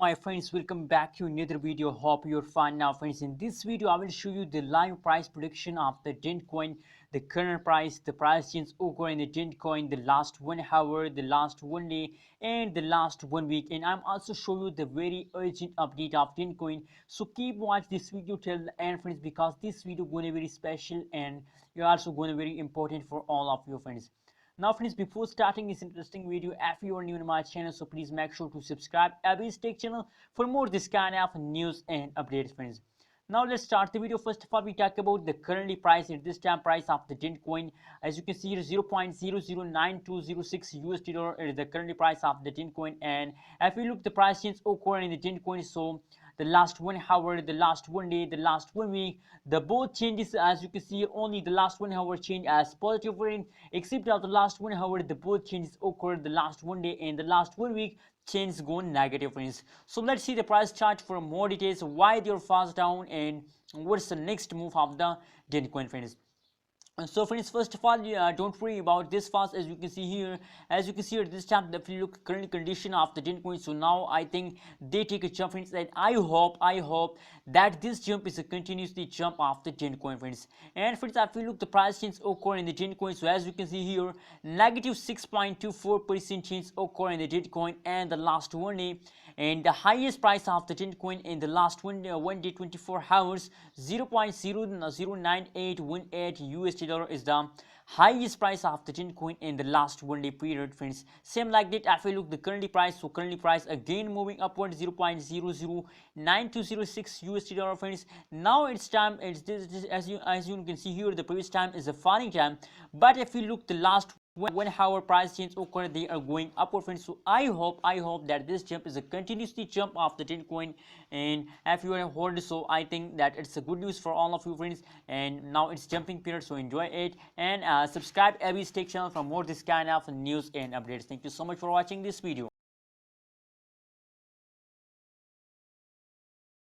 My friends, welcome back to another video. Hope you're fine now, friends. In this video I will show you the live price prediction of the Dent coin, the current price, the price change occur in the Dent coin, the last 1 hour, the last 1 day, and the last 1 week. And I'm also show you the very urgent update of Dent coin. So keep watch this video till the end, friends, because this video going to be very special and you're also going to be very important for all of you, friends. Now friends, before starting this interesting video, if you are new to my channel, so please make sure to subscribe Abby's Tech channel for more this kind of news and updates, friends. Now let's start the video. First of all, we talk about the currently price at this time price of the Dent coin. As you can see here, 0.009206 USD dollar is the currently price of the Dent coin. And if we look the price change occur in the Dent coin, so the last 1 hour, the last 1 day, the last 1 week, the both changes, as you can see, only the last 1 hour change as positive rate, except of the last 1 hour the both changes occurred the last 1 day and the last 1 week change go negative, friends. So let's see the price chart for more details, why they're fast down and what's the next move of the Dent coin, friends. So friends, first of all, don't worry about this fast. As you can see here, this time if you look current condition of the Dent coin, so now I think they take a jump, friends, and I hope that this jump is a continuously jump of the Dent coin, friends. And friends, if you look the price change occur in the Dent coin, so as you can see here, negative 6.24% change occur in the Dent coin and the last 1 day, and the highest price of the Dent coin in the last 1 day 24 hours, 0.09818 USD dollar is the highest price of the Dent coin in the last 1 day period, friends. Same like that if we look the currently price, so currently price again moving upward, 0.009206 USD dollar, friends. Now it's time, it's this as you can see here, the previous time is a falling time, but if we look the last 1 hour price change occur, they are going upward, friends. So I hope that this jump is a continuously jump of the Dent coin, and if you are a holder, so I think that it's a good news for all of you, friends. And now it's jumping period, so enjoy it and subscribe Abby's Tech channel for more this kind of news and updates. Thank you so much for watching this video.